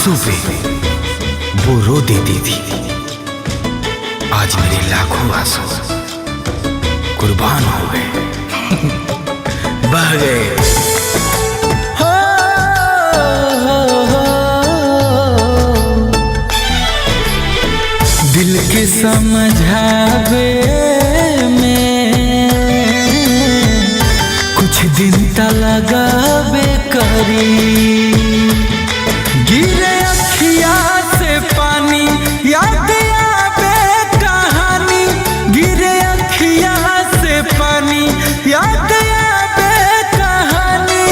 आंसू पे वो रो देती थी। आज मेरे लाखों आंसू कुर्बान हो गए, बह गए। दिल के समझावे में कुछ दिन त लगावे करी। गिरे अखिया से पानी याद आवे कहानी, गिरे अखिया से पानी याद आवे कहानी।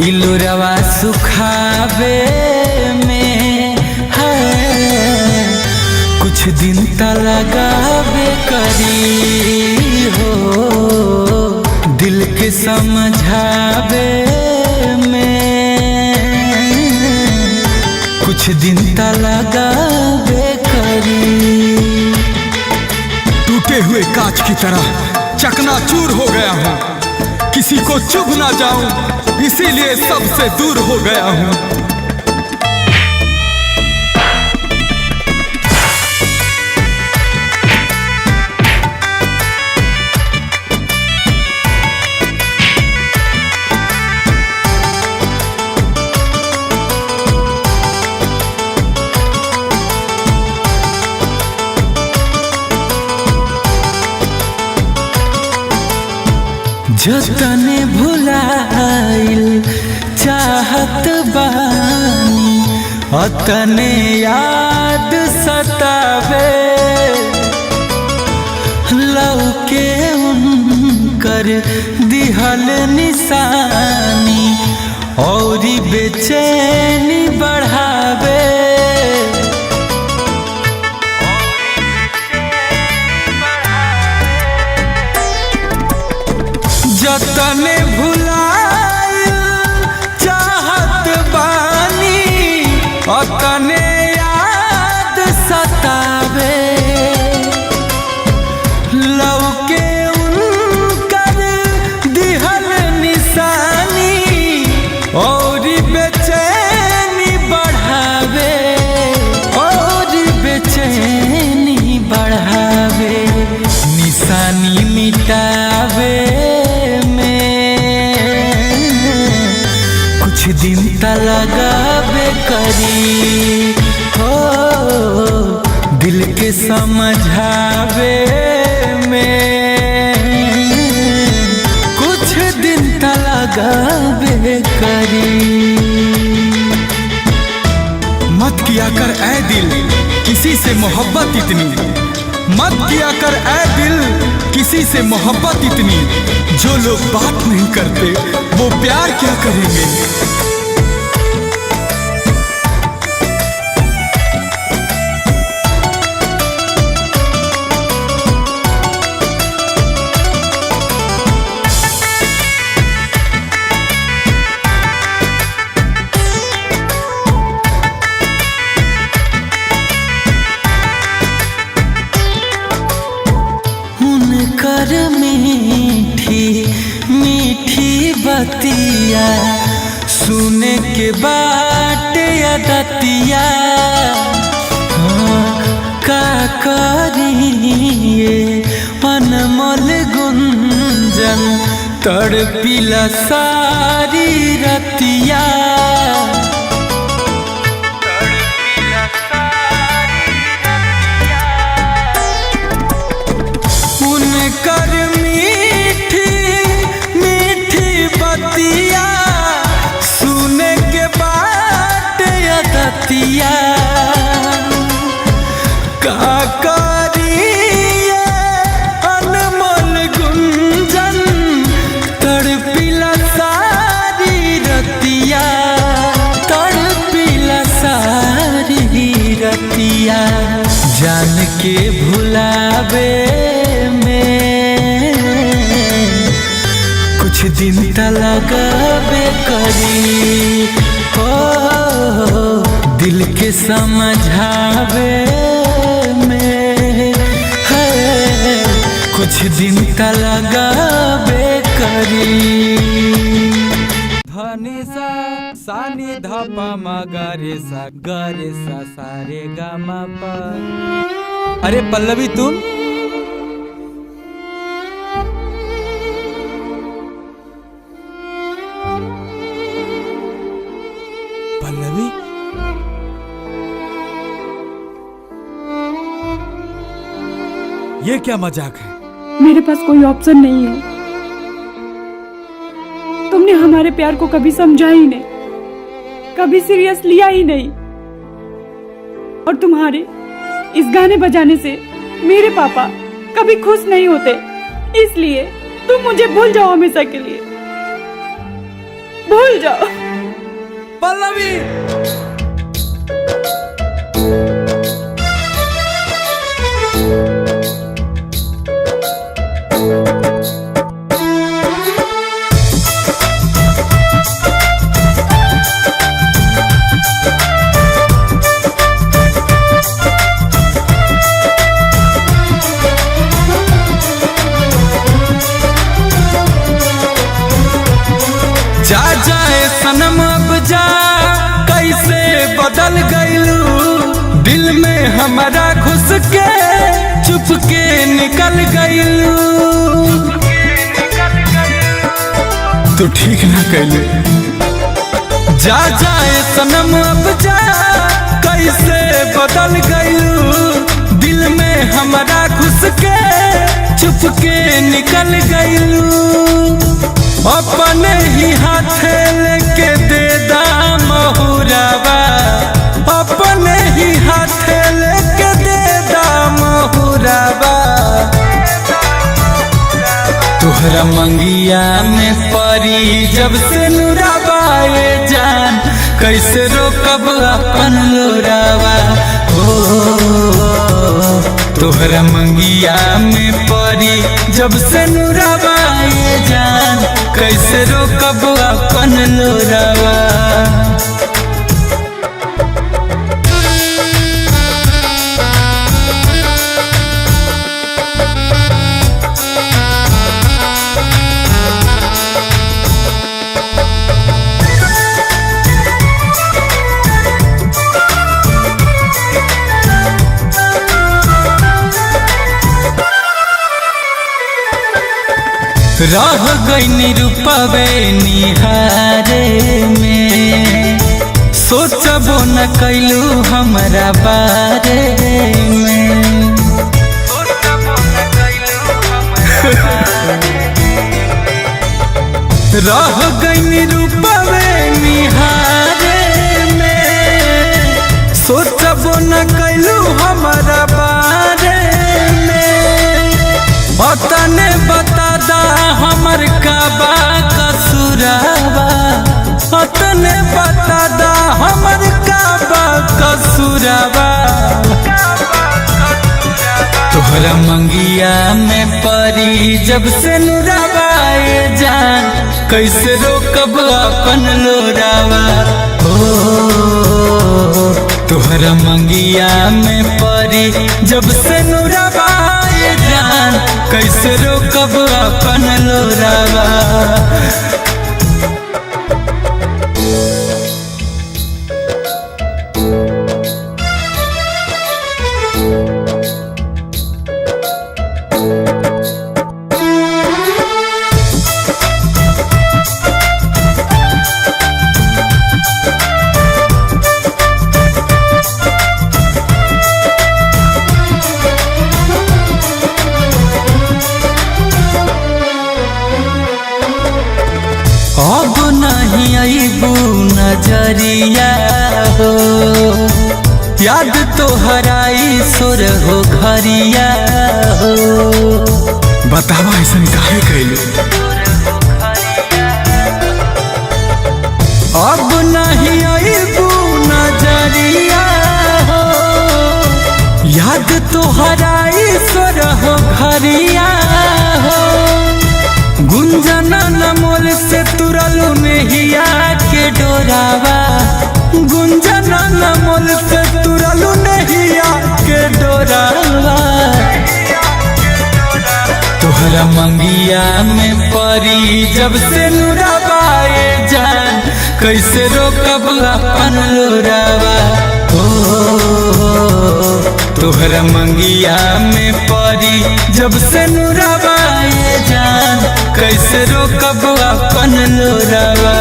इलोरवा सुखावे में है कुछ दिन त लगावे करी हो। दिल के समझावे में कुछ दिन त लगावे करी। टूटे हुए कांच की तरह चकनाचूर हो गया हूँ, किसी को चुभ ना जाऊं इसीलिए सबसे दूर हो गया हूँ। जतने भुलाइल चाहत बानी अतने याद सतावे। लौके उनकर दिहल निशानी और बेचैनी बढ़ावे। जतने भुलाइल चाहत बानी अतने याद सतावे। लौके उनकर दिहल निशानी और बेचैनी बढ़ावे, और बेचैनी बढ़ावे। निशानी मिटावे दिन त लगावे करी हो। दिल के समझावे में कुछ दिन त लगावे करी। मत किया कर ऐ दिल किसी से मोहब्बत इतनी, मत किया कर ऐ दिल किसी से मोहब्बत इतनी। जो लोग बात नहीं करते वो प्यार क्या करेंगे। कर मीठी मीठी बतिया सुने के बाट अदतिया। का करिए अनमोल गुंजन तड़पिला सारी रतिया। कर मीठी मीठी बतिया सुने के बाद अदतिया। का करिए अनमोल गुंजन तड़पिला सारी रतिया, तड़पिला सारी रतिया। जान के भुलावे कुछ दिन त लगावे करी हो। दिल के समझावे में है कुछ दिन त लगावे करी। धनी सा सानी धपा मा गरे सा सारे गा मा पा। अरे पल्लवी तुम पल्लवी ये क्या मजाक है? मेरे पास कोई ऑप्शन नहीं है। तुमने हमारे प्यार को कभी समझा ही नहीं, कभी सीरियस लिया ही नहीं। और तुम्हारे इस गाने बजाने से मेरे पापा कभी खुश नहीं होते। इसलिए तुम मुझे भूल जाओ, हमेशा के लिए भूल जाओ। पल्लवी जा जाए सनम अब जा, कैसे बदल गईलू दिल में हमारा घुस के, चुप के निकल गईलू। तू ठीक ना कैलू। जा जाए सनम अब जा, कैसे बदल गईलू दिल में हमारा घुस के, चुप के निकल गईलू। अपने ही हाथे लेके दे दा महुरावा, अपने ही हाथे लेके दे दा महुरावा। तोहरा मंगिया में परी जब से नुरावा ये जान, कैसे रोकब अपन लोरावा। तोहरा मंगिया में परी जब से नुरावा ये जान, कैसे रोकब अपन लोरावा। रह गई रूपवे निहारे में, सोचबो न कैलू हमरा बारे में। रह गई रूपवे निहारे में, सोचबो न कैलू हमरा बारे में। तने बता दा हमर का बा कसूरावा, तने बता दा हमर का बा कसूरावा। तोहरा मंगिया में परी जब से नुरावा ये जान, कैसे रोकब अपन लोरावा। तोहरा मंगिया में परी जब से नुरावा ये जान, कैसे रोकब अपन लोरावा। अब नहीं आईबू नजरिया हो, याद तो हराई सुर हो घरिया हो। बतावा ऐसा काहे कैलू। अब नहीं आईबू नजरिया हो, याद तो हराई सुर हो घरिया हो। गुंजना नमोल से तुरलू नहिया के डोरावा, गुंजना नमोल से तुरलू नहिया के डोरावा। तोहरा मंगिया में परी जब से नुरावा ये जान, कैसे रोकब अपन लोरावा हो तोहरा मंगिया में परी जब से नुरावा ये जान कैसे रोकब अपन लोरावा।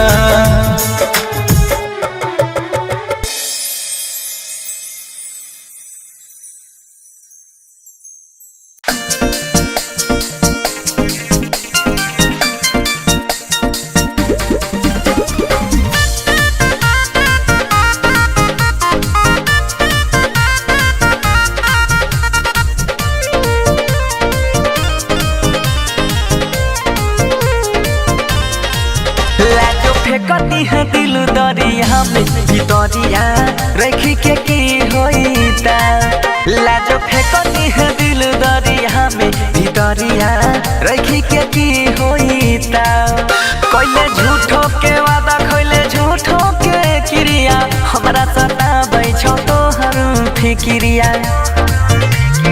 कती है दिल दरिया में भितरिया रखी के की होइता लाजो फेंकती है दिल दरिया में भितरिया रखी के की होइता कोइले झूठो के वादा खोइले झूठो के क्रिया हमरा सता बैठो तो हर फिक्रिया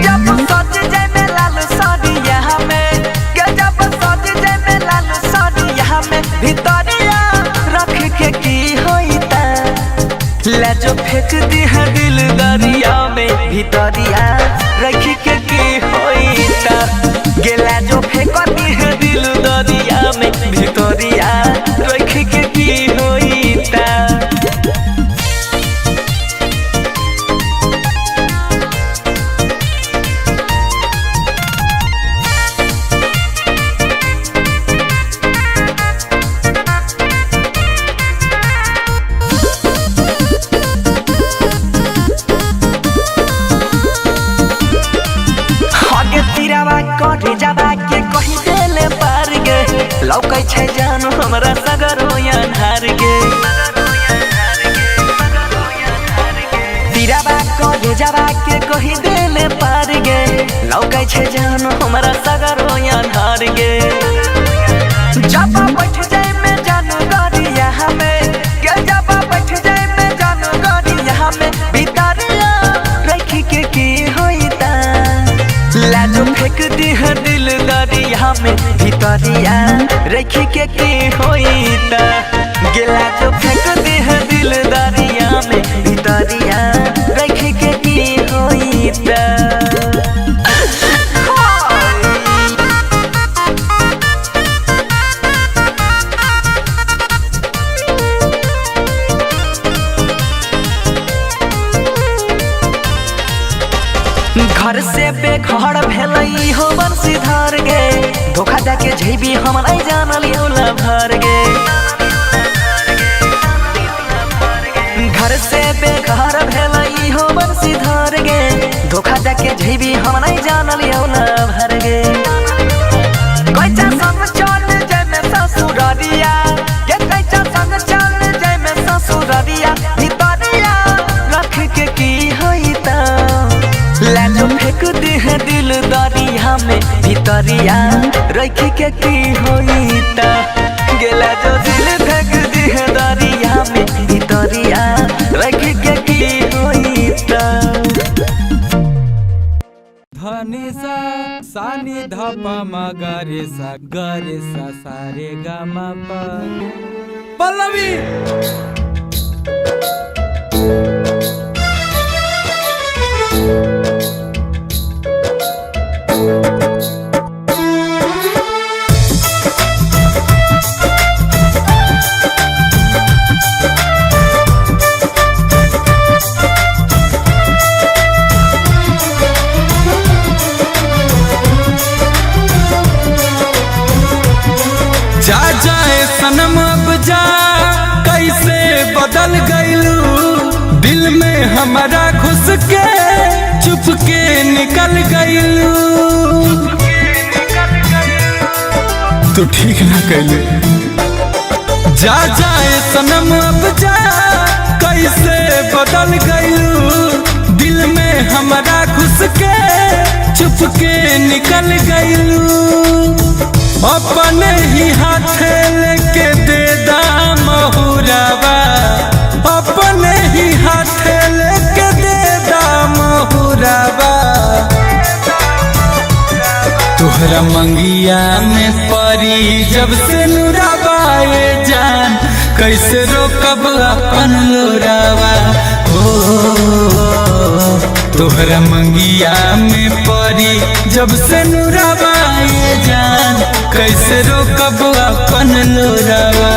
जब सज जाए में लाल सरिया में जब सज जाए में लाल सरिया में भितरिया के की होइता लाजो फेंक दी है दिल दरिया में भितरिया रख के की होइता गे लाजो फेंक दी है दिल दरिया में भितरिया रख के की होइता। जाबा के कही देले पार गे लौकै छै जान हमरा सगरो अन्हार गे तीराबा को जाबा के कही देले पार गे लौकै छै जान हमरा सगरो अन्हार गे जब बैठ जाए में जान गरिया हमें के जब बैठ जाए में जान गरिया हमें भितरिया रख के की होइता लाजो फेंक दी है दिल दरिया में भितरिया रख के की होइता गे लाजो फेंक दी है दिल दरिया में भितरिया रख के की होइता। घर से बेघर भेलई हो बंसीधर गे धोखा देके झेबी हम नहीं जानल योला भर गे घर से बेघर भेलई हो बंसीधर गे धोखा देके झेबी हम नहीं जानल योला भर गे कैचा संग चल जाए में ससुररिया के कैचा संग चल जाए में ससुररिया भितरिया रख के की होइता लाजो फेंक दी है दिल दरिया में भितरिया रख के की होइता गे लाजो दिल फेंक दी है दरिया में भितरिया रख के की होइता। धनी सा सानी धपा मा गरे सा सारे गा मा पा पल्लवी जा जाए सनम अब जा कैसे बदल गईलू दिल में हमारा घुस के चुप के निकल गईलू तू ठीक ना कैलू जा जाए सनम अब जा कैसे बदल गईलू दिल में हमारा घुस के चुप के निकल गईलू अपने ही हाथ लेके दे दाम हुरावा अपने ही हाथ लेके दे दाम हुरावा तोहरा मंगिया में परी जब से नुरावा ये जान कैसे रोकब अपन लोरावा हो तोहरा मंगिया में परी जब से नुरावा ये जान कैसे रोकब अपन लोरावा।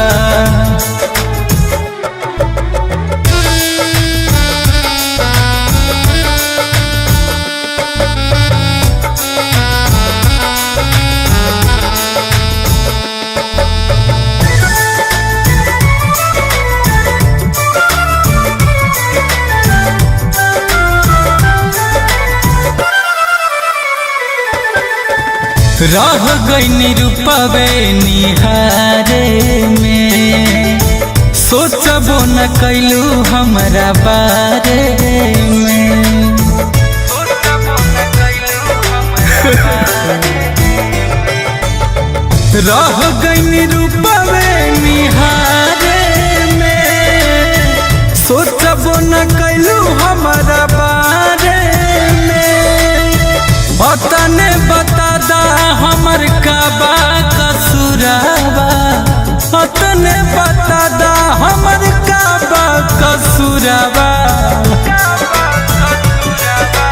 रह गई रूपवे निहारे में सोचबो न कैलू हमरा बारे में रह गई रूपवे निहारे में सोचबो न कैलू हमरा बारे में तने बता दा हमर का बा कसूरावा तने बता दा हमर का बा कसूरावा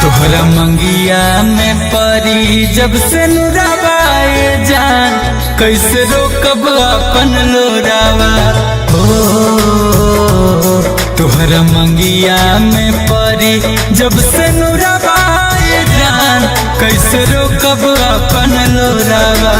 तोहरा मंगिया में परी जब से नुरावा ये जान कैसे रोकब अपन लोरावा हो तोहरा मंगिया में परी जब से नुरावा ये जान कैसे रोकब अपन लोरावा।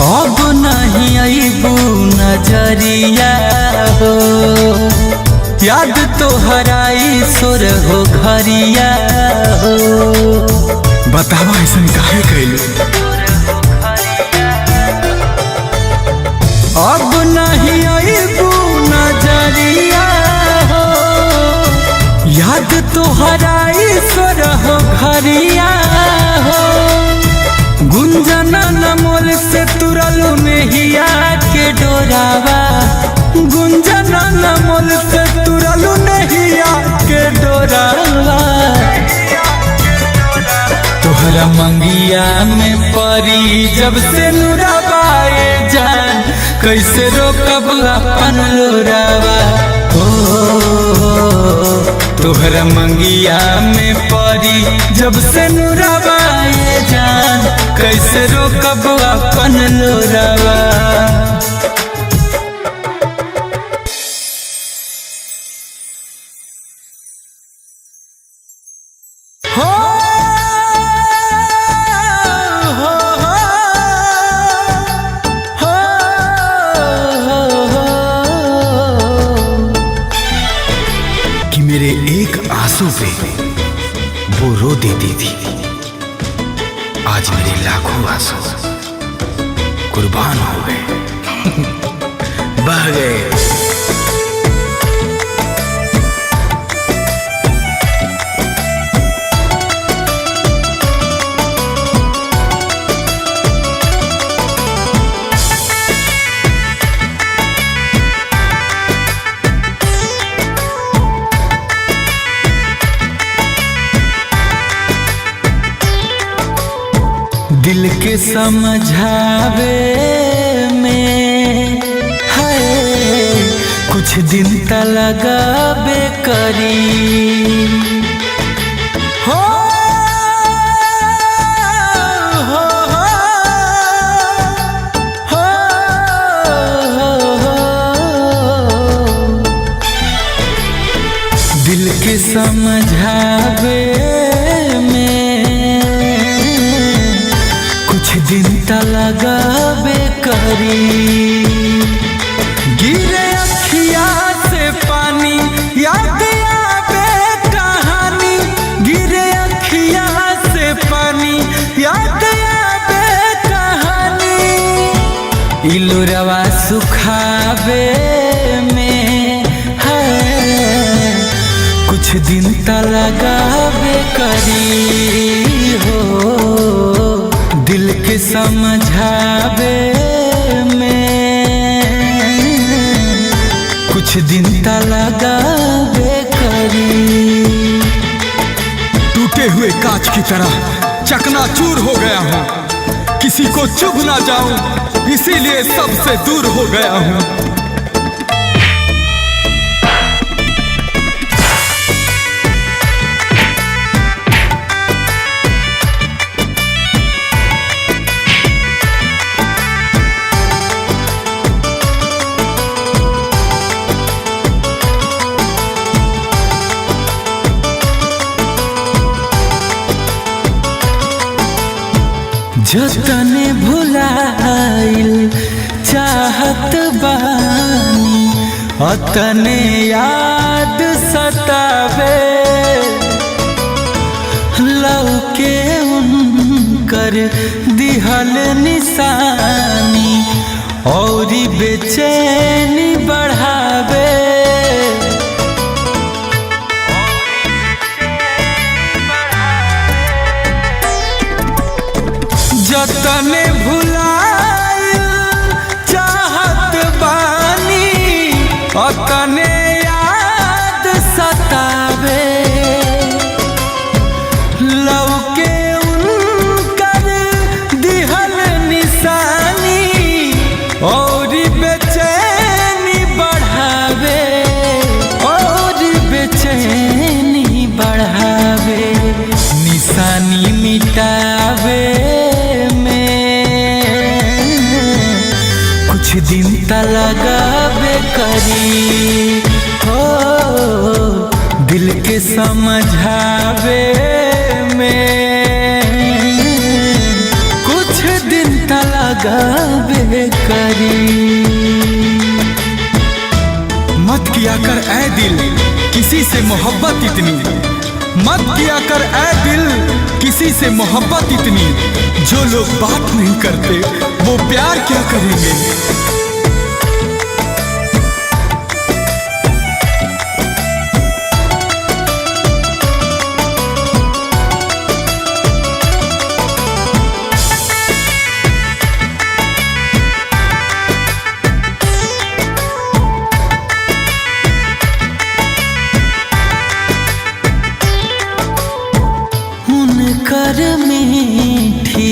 अब नहीं आईबू नजरिया हो याद तो हराई सुर हो घरिया हो बतावा ऐसा काहे कैलू अब नहीं आईबू नजरिया हो याद तो हराई सुर हो घरिया हो गुंजना नमोल से तुरलू नहिया के डोरावा गुंजना नमोल से तुरलू नहिया के डोरावा तोहरा मंगिया में परी जब से नुरावा ये जान कैसे रोकब अपन लोरावा हो तोहरा मंगिया में परी जब से नुरावा ये जान कैसे रोकब अपन लोरावा। कि मेरे एक आंसू पे वो रो देती थी आज मेरे लाखों आंसू कुर्बान हो गए बह गए। दिल के समझावे में है कुछ दिन त लगाबे करी हो दिल के समझावे दिन त लगाबे करी गिरे अखिया से पानी याद आवे कहानी गिरे अखिया से पानी याद आवे कहानी इलोरवा सुखावे में है कुछ दिन त लगावे करी हो दिल के समझावे में कुछ दिन त लगावे करी। टूटे हुए कांच की तरह चकनाचूर हो गया हूँ, किसी को चुभ ना जाऊं इसीलिए सबसे दूर हो गया हूँ। जतने भुलाइल चाहत बानी अतने याद सतावे लौके उनकर दिहल निशानी और बेचैनी बढ़ावे। जतने भुलाइल चाहत बानी अतने याद सतावे लौके उनकर दिहल निशानी और बेचैनी बढ़ावे निशानी मिटावे कुछ दिन त लगावे करी हो दिल के समझावे में कुछ दिन त लगावे करी। मत किया कर ऐ दिल किसी से मोहब्बत इतनी, मत किया कर ऐ दिल किसी से मोहब्बत इतनी, जो लोग बात नहीं करते वो प्यार क्या करेंगे। कर मीठी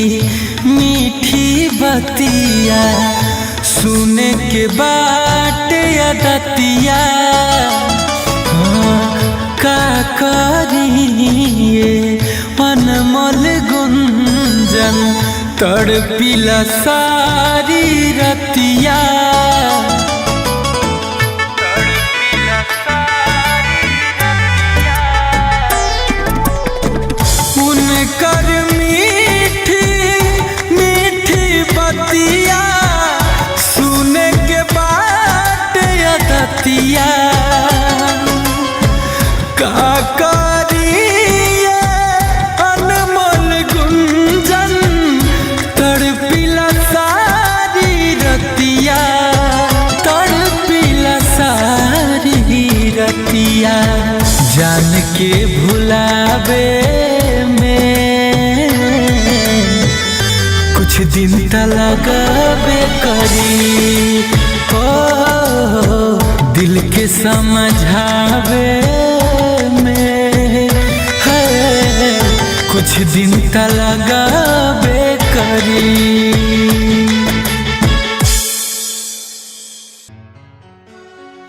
मीठी बतिया सुने के बाट अदतिया का करिए अनमोल गुंजन तड़पिला सारी रतिया। कर मीठी मीठी बतिया सुने के बाद अदतिया का करिए अनमोल गुंजन तड़पिला सारी रतिया जान के भुलावे कुछ दिन त लगावे करी हो दिल के समझावे में है कुछ दिन त लगावे करी।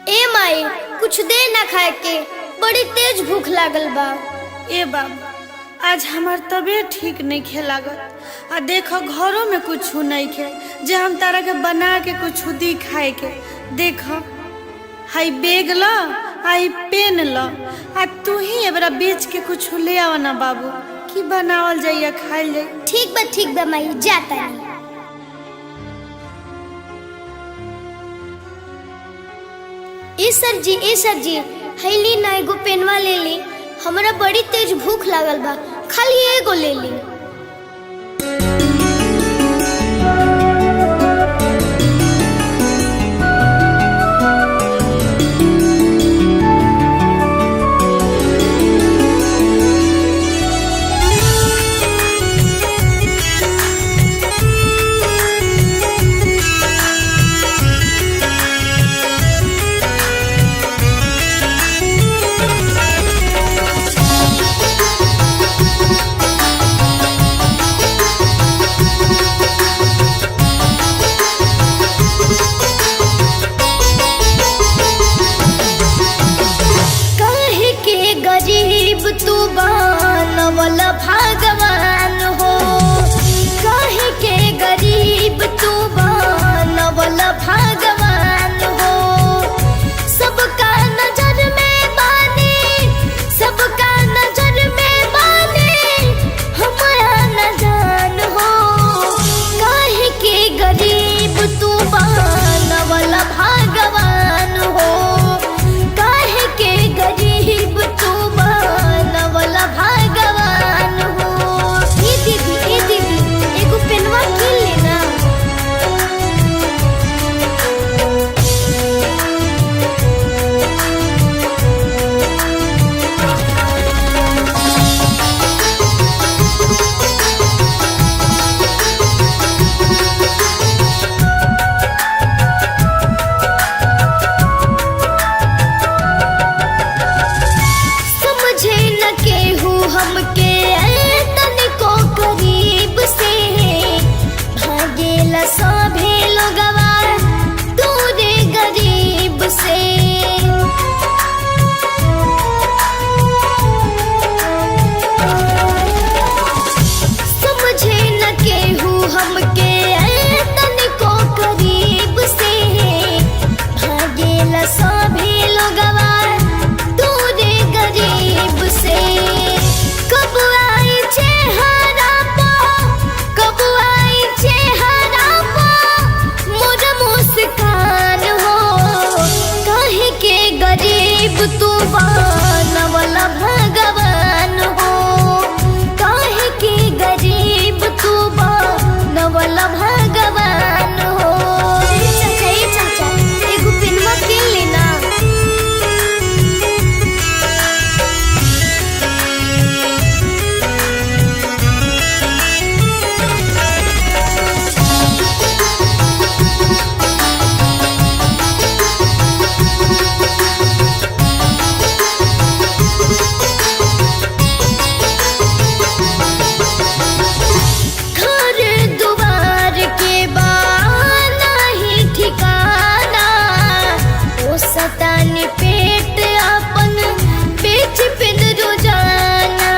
ए माई कुछ दे ना खाए के, बड़ी तेज भूख लागल बा। ए बाबा आज हमार तबीयत ठीक नहीं खे लागत, आ देखो घरों में कुछ नहीं खे जे हम तारा के बना के कुछ दी खाए के। देखो हाई बेग ला आई पेन ला, आ तू ही एबरा बेच के कुछ ले आवा ना बाबू, की बनावल जाइए खाइल जाए। ठीक बा माई जाता नहीं। ए सर जी हैली ना एगो पेनवा ले ली, हमरा बड़ी तेज भूख लागल बा, खाली एगो ले ली। सभे लोगवा दूरे गरीब से। समझे न केहू हमके तनिको करीब से। भागेला सभे लोगवा दूरे गरीब से। कब आई चेहरा पा, कब आई चेहरा पा मोर मुस्कान हो। कहे के गरीब तू बनवला भगवान हो। कहे के गरीब तू बनवला भगवान हो। चाचा ए चाचा एगो पेनवा किन लेना। घर दुआर के बाना ही ठिकाना। ओ सतान पेट अपन बेच पिन रोजाना।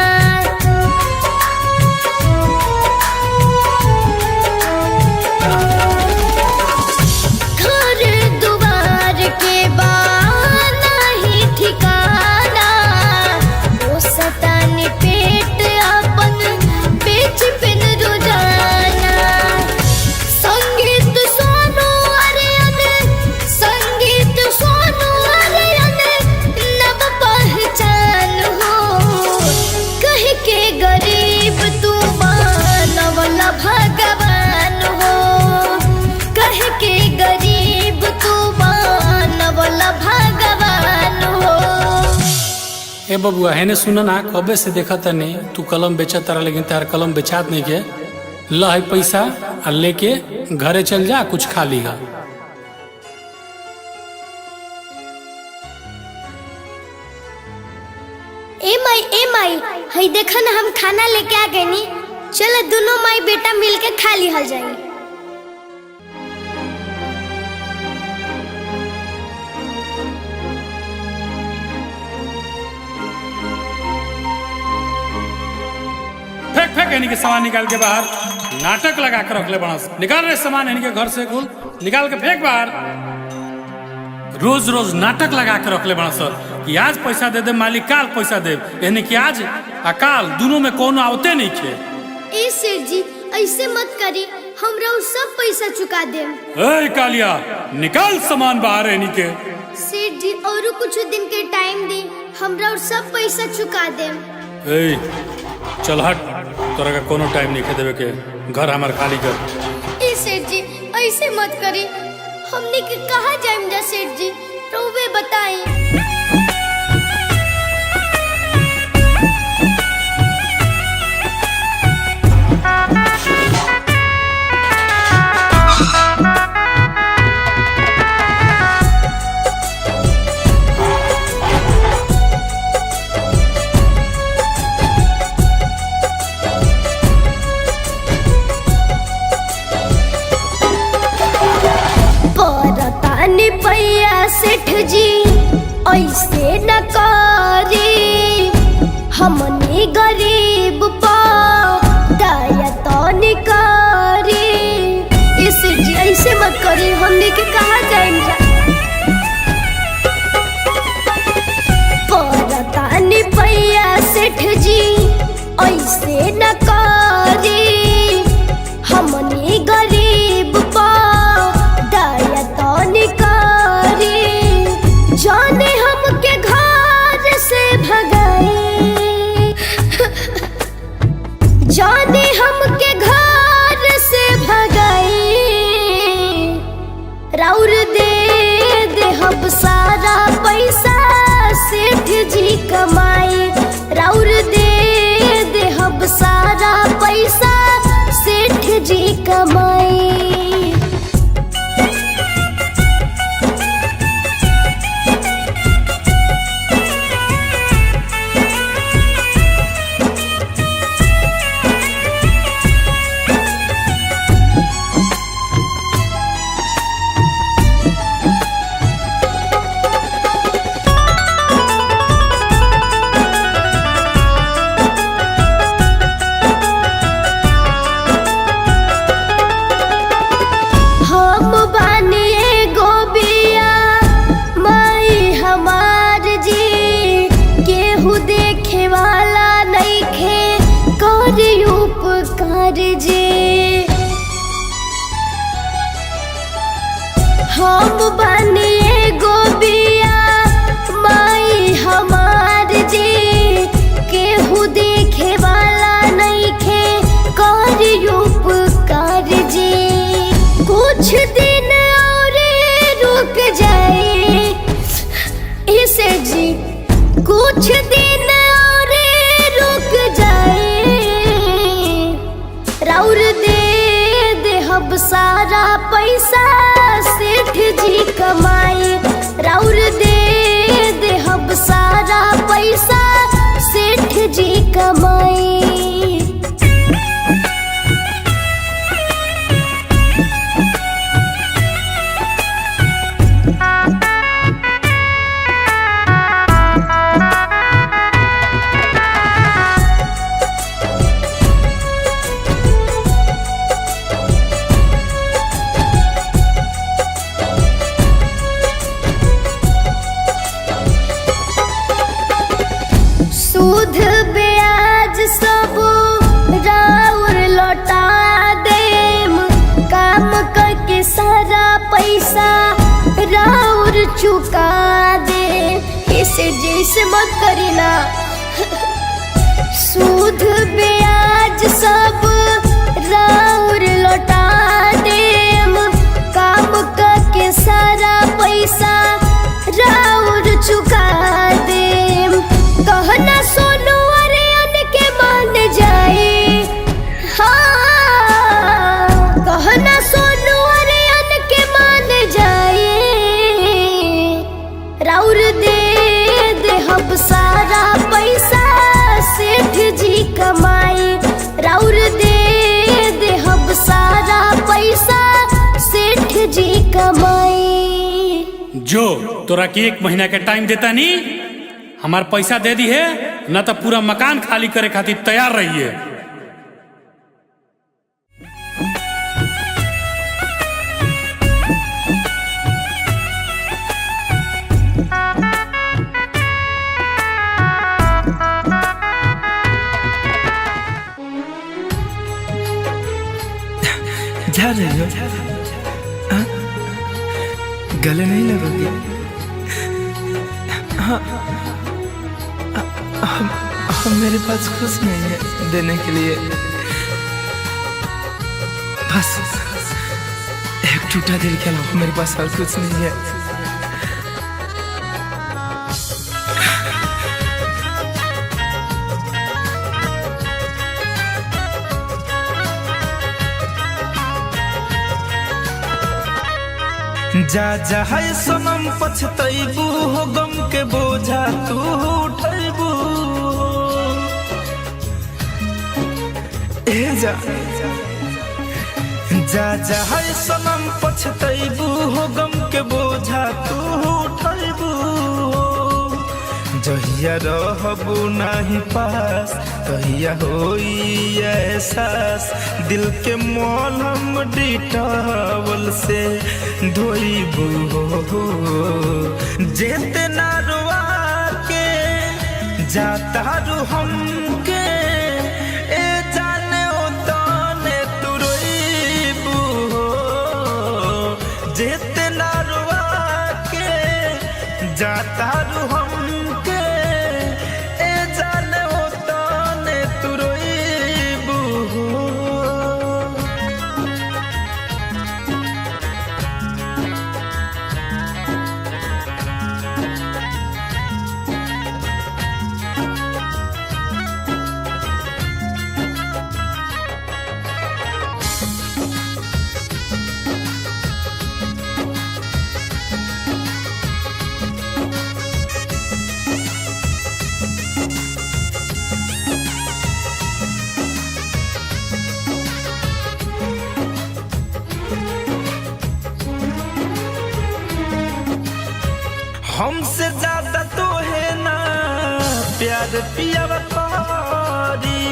घर दुआर के बाना ही ठिकाना। ओ सतान पेट अपन बेच पिन रोजाना। संगीत सोनू अरियन, संगीत सोनू अरियन नव पहचान हो। कह के गरीब तू बनवला भगवान हो। कह के गरीब तू बनवला भगवान हो। ए बबुआ है ने सुन ना, कबे से देखा तनी तू कलम बेचत तारा, लेकिन तार कलम बेचात नहीं के। ल है पैसा आ लेके घरे चल जा, कुछ खा लीहा। ए माई हई देखा ना हम खाना लेके आ गए नी। चल दोनों माई बेटा मिलके खा लिहल जाए। फेंक फेंक इनके सामान निकाल के बाहर। नाटक लगा कर रख ले बड़ा। निकाल रहे सामान इनके घर से, कुल निकाल के फेंक बाहर। रोज रोज नाटक लगा के रख ले बड़ा सर कि आज पैसा दे दे मालिक, काल पैसा दे, यानी कि आज आ काल दोनों में कोनो आवते नहीं थे। ए सेठ जी ऐसे मत करी, हमरा उ सब पैसा चुका देम। ए कालिया निकाल सामान बाहर इनके। सेठ जी और कुछ दिन के टाइम दी, हमरा उ सब पैसा चुका देम। ए चल हट, तोरा का कोनो टाइम नहीं देवे के। घर हमार खाली कर। ए सेठ जी ऐसे मत करी, हमने के कहा जाइम जा सेठ जी, रोवे बताई। पैया सेठ जी ऐसे न करी, हमनी गरीब पा दया तो निकारी। ये सेठ जी ऐसे मत करी, हमनी के कहा जाएंगे। परतानी पैया सेठ जी ऐसे न करी, हमनी गरीब पा दया तो निकारी। जाने हमके घर से भगाई, जाने हमके घर से भगाई। राउर दे हम सारा पैसा सेठ जी कमाई। राउर दे हम सारा पैसा सेठ जी कमाई। हम बने एगो बिया माई हमार जी, केहू देखे वाला नइखे करी उपकार जी। कुछ दिन और रुक जाए इसे जी, कुछ दिन और रुक जाए, राउर दे हब सारा पैसा सेठ जी कमाई, राउर दे हब सारा पैसा सेठ जी कमाई। सूद ब्याज सब राउर लौटा देम, काम करके सारा पैसा राउर चुका दे, इसे जैसे मत करीना। सूद ब्याज सब राउर लौटा देम, काम करके सारा पैसा राउर चुका देम। कहना सोनू अरियन के मान जाए, हाँ कहना सोनू अरियन के मान जाए, राउर दे हब सारा पैसा सेठ जी कमाई, राउर दे हब सारा पैसा सेठ जी कमाई। जो तोरा के 1 महीना के टाइम देता नी, हमार पैसा दे दी है ना तो पूरा मकान खाली करे खातिर तैयार रहिए। जा रही हो? हाँ? गले नहीं लगोगे? हाँ, हम मेरे पास कुछ नहीं है देने के लिए, बस एक टूटा दिल के अलावा मेरे पास और कुछ नहीं है। जा जा है सनम पछतैबू हो, गम के बोझा तू उठैबू। ए जा जा जा है सनम पछतैबू हो, गम के बोझा तू उठैबू। जहिया रहबू नाही पास तहिया होई एहसास, दिल के मलहम डिटॉवल से धोइबू हो। जेते ना रुआ के जाता रू हमके, ए जाने ओ ताने तू रोइबू हो। जेते ना रुआ के जाता रू हमके, ए जाने ओ ताने तू रोइबू हो। हमसे ज्यादा तो है ना प्यार पिया तारी,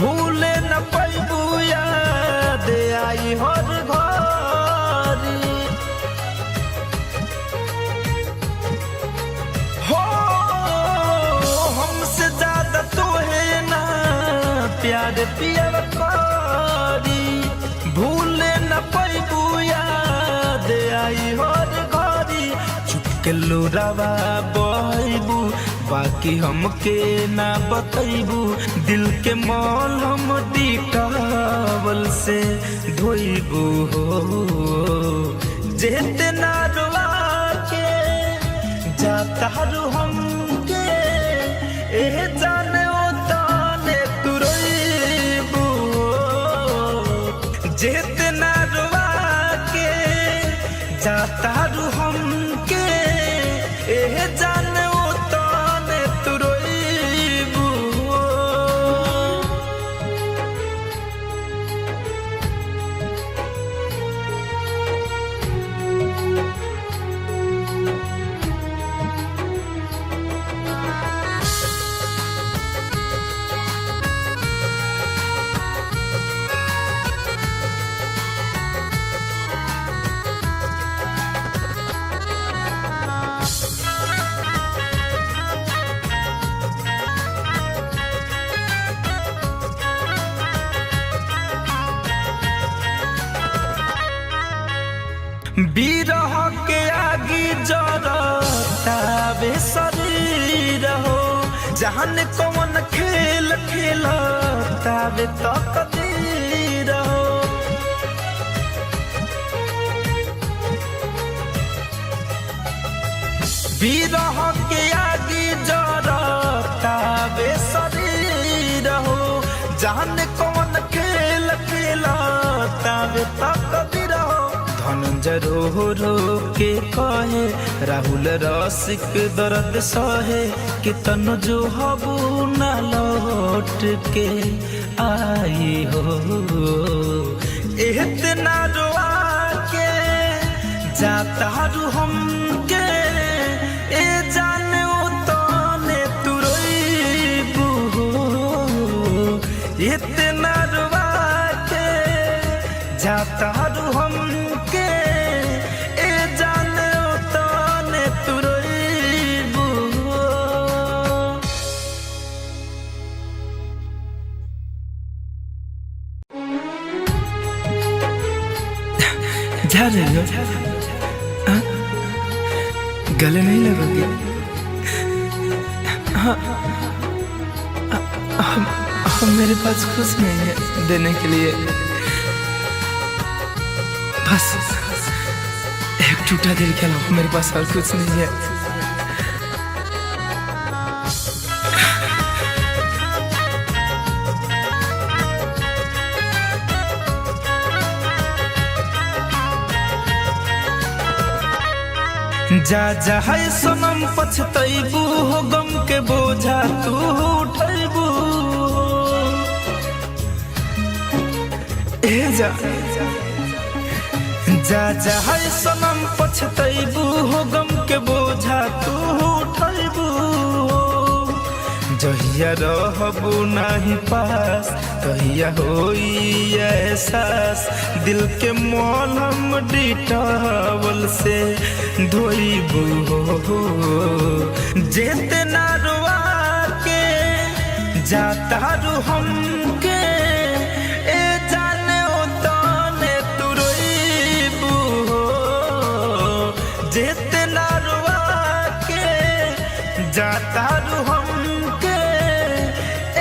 भूले न पैबू याद आई हर घरी। हो हमसे ज्यादा तो है ना प्यार पिया तारी, भूले न पैबू याद आई हो के लोरावा बहबू बाकी हमके ना बतैबू दिल के मौल हम डिटावल से धोइबू हो जेते ना रोवा के जाता रू हमके ए जाने ओ ताने तू रोइबू जेते ना रोवा के जाता रू हमके ए जाने ओ ताने तू रोइबू बिरह के आगी जरतावे शरीर हो जहन कौन खेल खेलतावे तकदीर हो बिरह के आगी जरतावे शरीर हो जहन कौन खेल खेलतावे तकदीर हो धनंजय रो रो के कहे राहुल रसिक दर्द सहे कि तन जो हबू ना लौट के आई हो इतना रोआ के जाता रू हमके ए जाने ओ ताने तू रोइबू इतना रोआ के जाता रू हमके ए जाने ओ ताने तू रोइबू जा रही हो हाँ? गले नहीं लगोगे हाँ हम मेरे पास कुछ नहीं है देने के लिए बस एक टूटा दिल के अलावा मेरे पास और कुछ नहीं है जा जा है सनम पछतैबू हो गम के बोझा तू उठैबू ए जा जा जा है सनम पछतैबू हो गम के बोझा तू उठैबू जहिया रहबू नहीं पास तहिया होई एहसास दिल के मौलम डिटावल से धोइबू हो जेते ना रोआ के जाता रू हमके ए जाने ओ ताने तू रोइबू हो जेते ना रोआ के जाता रू हमके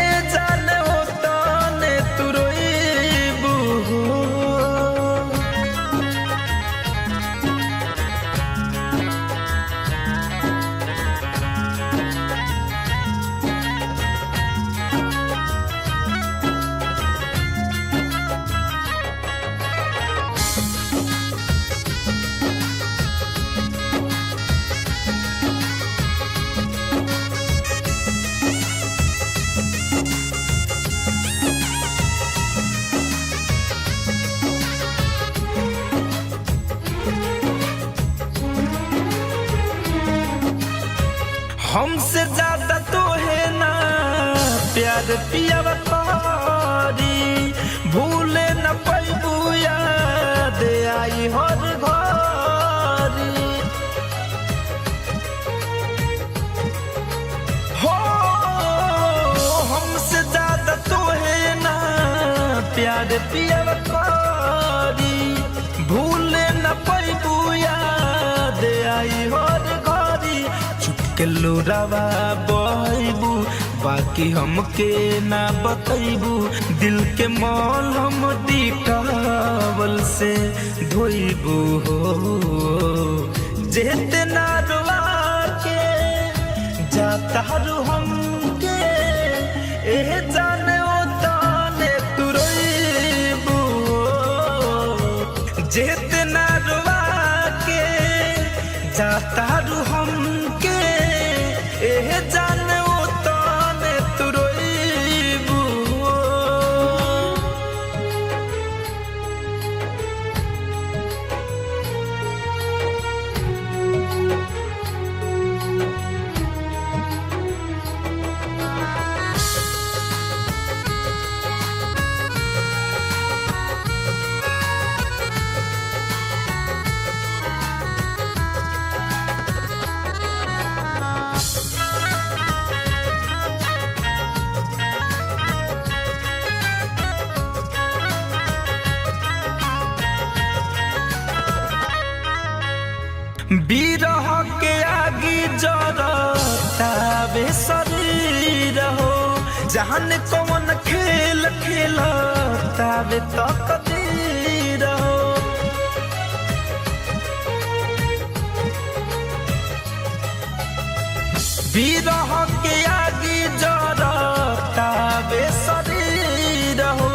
ए जाने ओ ताने तू रोइबू हो हमसे ज्यादा तो है ना प्यार पिया कारी भूले न पैबू याद आई हर घरी हो हमसे ज्यादा तो है ना प्यार पिया कारी भूले न पैबू याद आई हर घरी लोरावा बहबू बाकी हमके ना बतैबू दिल के मॉल हम डिटावल से धोइबू हो जेते ना रोवा के जाता रू हमके ए जाने ओ ताने तू रोइबू जेते ना रोवा के जाता रू हमके ए जाने ओ ताने तू रोइबू बिरह के आगे जरतावे शरीर हो जहान कौन खेल खेलतावे तकदीर हो बिरह के आगे जरतावे शरीर हो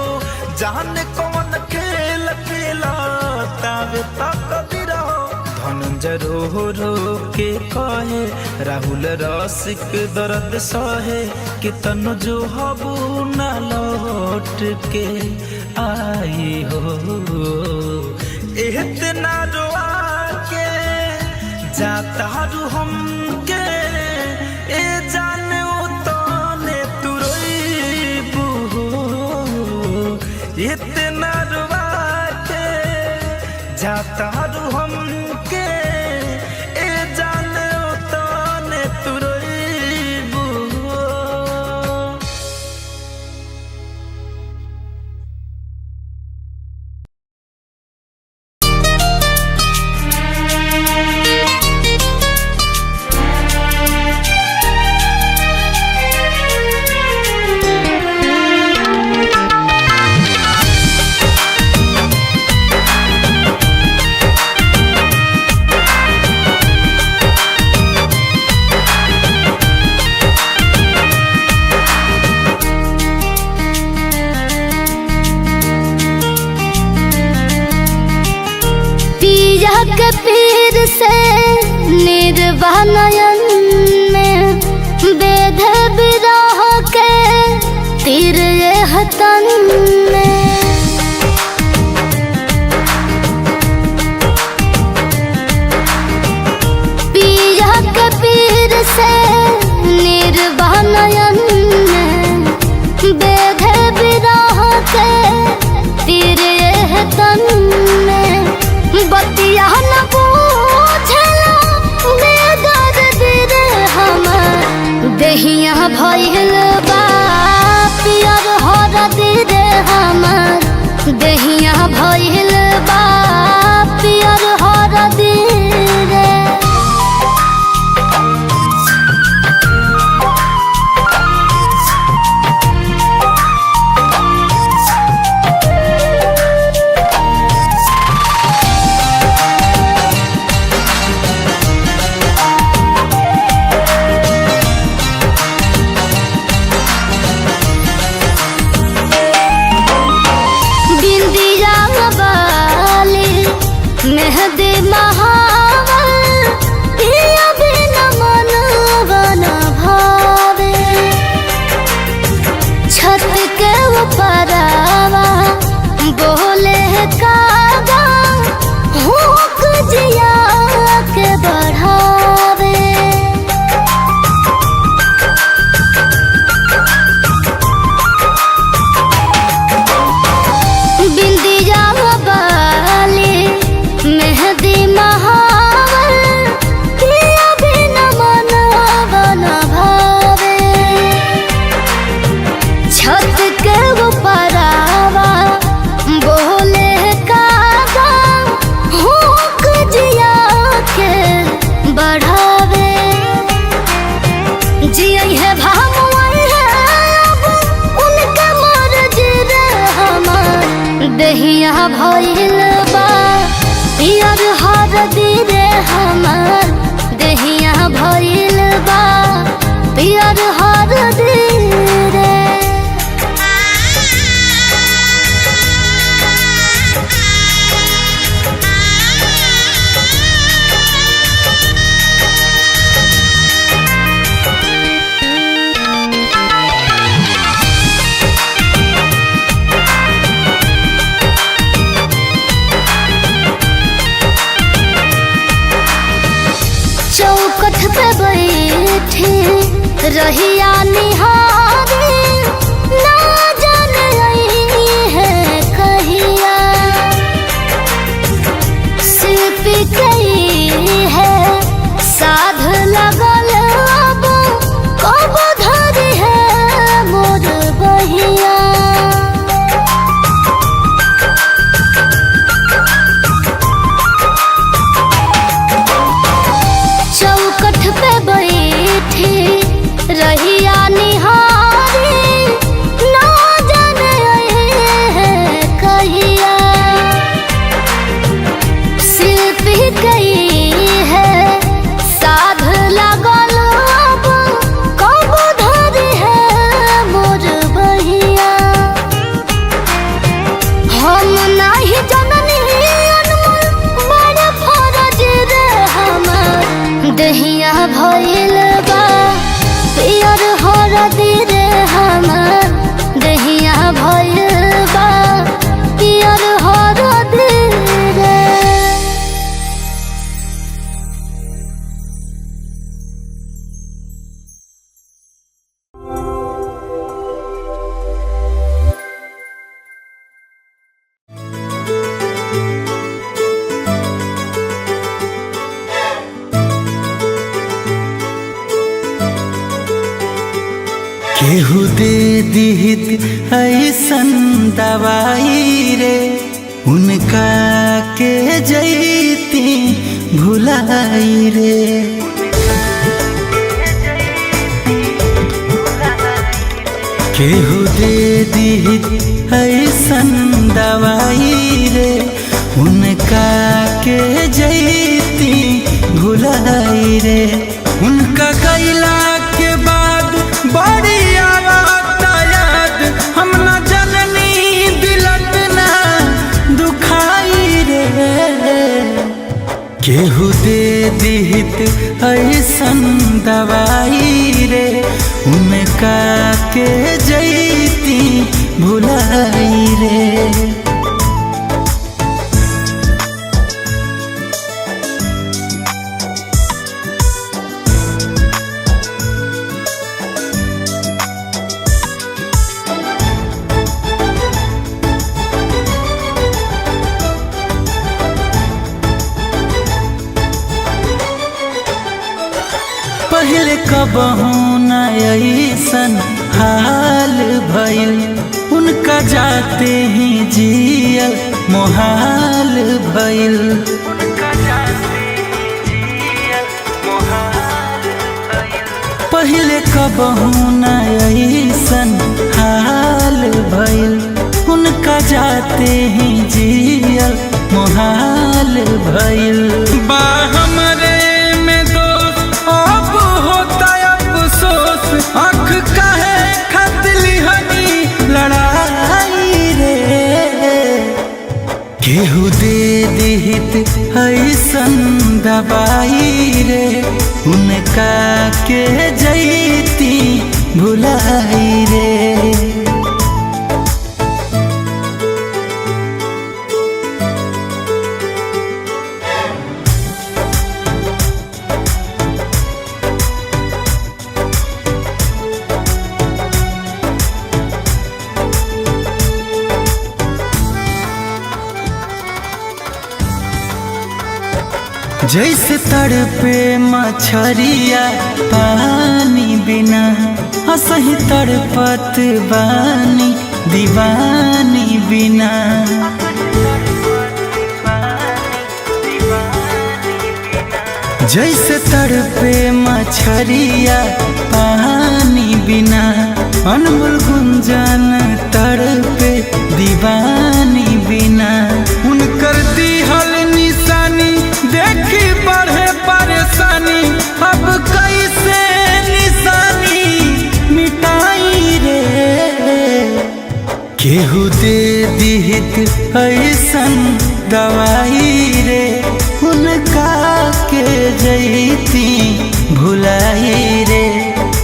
जहान कौन खेल खेलतावे तकदीर हो धनंजय रो रो के कहे राहुल रसिक दर्द सहे कि तनु जो हबू न लौट के आई हो इतना रोआ के जाता रू हमके ए जाने ओ ताने तू रोइबू इतना रोआ के जाता रू हमके ए जाने ओ ताने तू रोइबू के पीर से निर्वाणयन में वेद विरह के तीर हतन में पिया के पीर से निर्वाणयन में वेद विरह के तीर हतन में बतिया न पूछला बेदर्द दिल हमर देहिया भइल बा पियर हर दिल हमर देहिया भइल बा पियर हर दिल मेहदी महावल पिया बिना मन बना भावे छत के ऊपरवा बोले कागा हुक जिया के बढ़ावे बिंदिया बाली मेहदी मा हरदी रे हमार देहिया भइल बा पियर हरदी रे। चौकठ पे बैठी रहिया निहारी ना जाने आई है कहिया शिल्पी गई है साध लगल अब कब धरी है मोर बहिया। चौकठ पे बैठी रहिया निहारी ना जाने है कहिया शिल्पी गई है साध लगल अब कब धरी है मोर बहिया। हम नहीं जननी अनमोल बड़ फरज रे हमार देहिया भइल बा पियर हरदी रे हमार देहिया भइल बा पियर हरदी रे। केहू दे दिहित ऐसन दवाई रे उनका के जैती भुलाई रे। केहू दे दिहित ऐसन दवाई रे उनका के जैती भुलाई रे। उनका कैला के बाद बड़ी आवत याद हम न जननी दिलत ना दुखाई रे। केहू दे दिहित ऐसन दवाई रे उनका के जैती भुलाई रे। पहले कबहू न ऐसन हाल भइल उनका जाते ही जियल मोहाल भइल। पहले कबहू न ऐसन हाल भइल उनका जाते ही जियल मोहाल भइल। बा हमरे में दोष अब होता अफसोस आँख काहे खतली हनी लड़ाई रे। केहू दे दिहित ऐसन दवाई रे उनका के जैती भुलाई रे। जैसे तड़पे मछरिया पानी बिना असही तड़पत बानी दीवानी बिना। जैसे तड़पे मछरिया पानी बिना अनमोल गुंजन तड़पे दीवानी बिना। उनकर दिहल निशानी देख केहू दे दिहित ऐसन दवाई रे उनका के जैती भुलाई रे।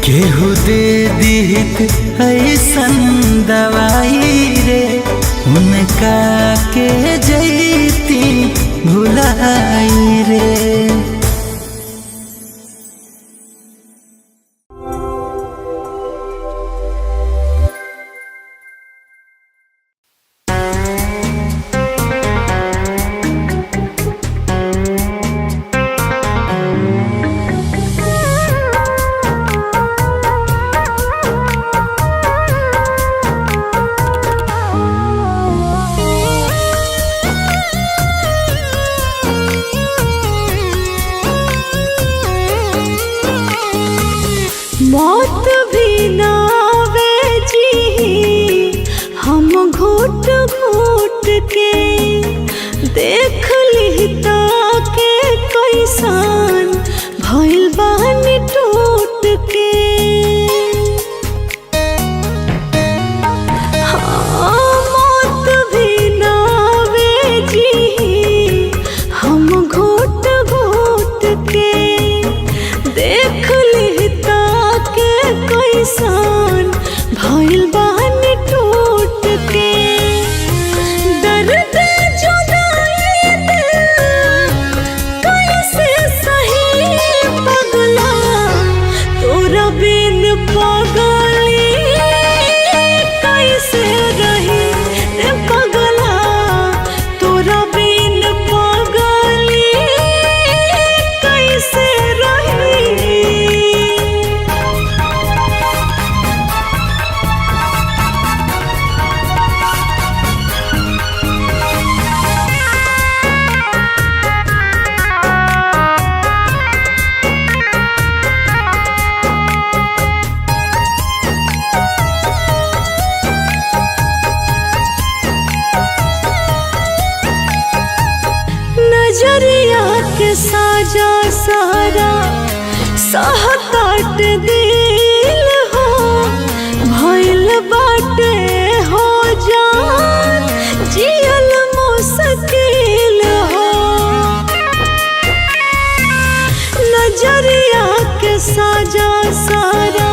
केहू दे दिहित ऐसन दवाई रे उनका के जैती भुलाई रे। मौत भी ना आवे जी हम घुट घुट के देख लिहता के कैसन भइल बानी टूट के। हाँ, मौत भी ना आवे जी हम घुट घुट के देख लिहता के कैसन भइल बानी टूट के। दर्द जुदाई कैसे सही पगला तोरा बिन पगली कैसे रही रे पगला तोरा बिन पगली कैसे रही। नजरिया के साजा सारा सहतात दिल हो भइल बाटे हो जान जियल मुश्किल हो। नजरिया के साजा सारा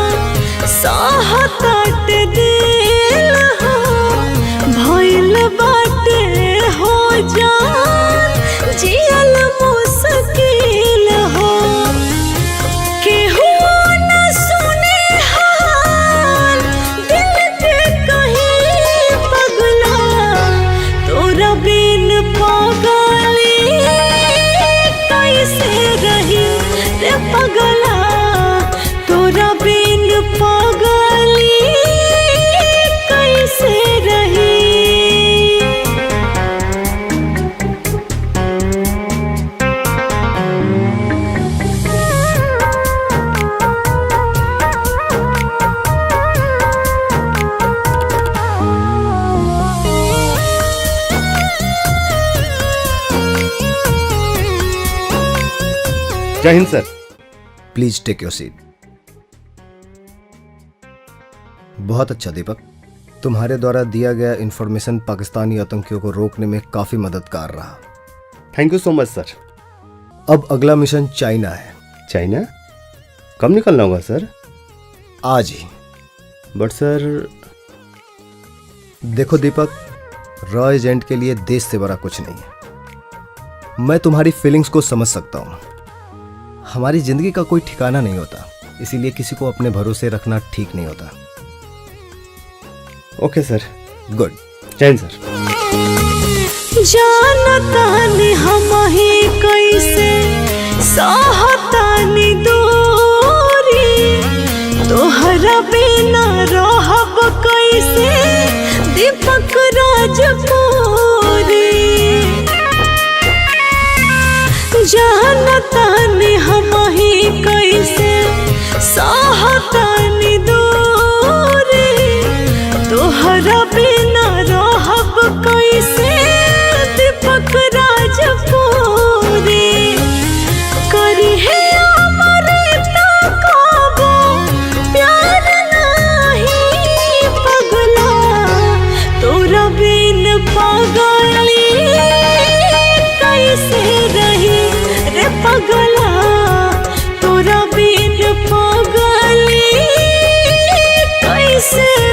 सहतात दिल हो भइल बाटे हो जान जियल मुश्किल हो। केहू न सुने हाल दिल के कहीं पगला तोरा बिन पगली कैसे रही रे पगला तोरा बिन पगली कैसे रही। जय हिंद sir. Please take your seat. बहुत अच्छा दीपक, तुम्हारे द्वारा दिया गया इंफॉर्मेशन पाकिस्तानी आतंकियों को रोकने में काफी मददगार रहा। थैंक यू सो मच सर। अब अगला मिशन चाइना है। चाइना? कब निकलना होगा सर? आज ही। बट सर देखो दीपक, रॉ एजेंट के लिए देश से बड़ा कुछ नहीं है। मैं तुम्हारी फीलिंग्स को समझ सकता हूँ। हमारी जिंदगी का कोई ठिकाना नहीं होता, इसीलिए किसी को अपने भरोसे रखना ठीक नहीं होता। ओके सर। गुड। जय हिंद सर। जानतानी हम ही कैसे सहतानी दूरी तोहरा बिना रहब कैसे दीपक राजपुरी। जानतानी हम ही कैसे सहतानी दूरी तोहरा बिना रहब कैसे दीपक राजपुरी। करी है अमृता काबू प्यार नहीं पगला तोरा से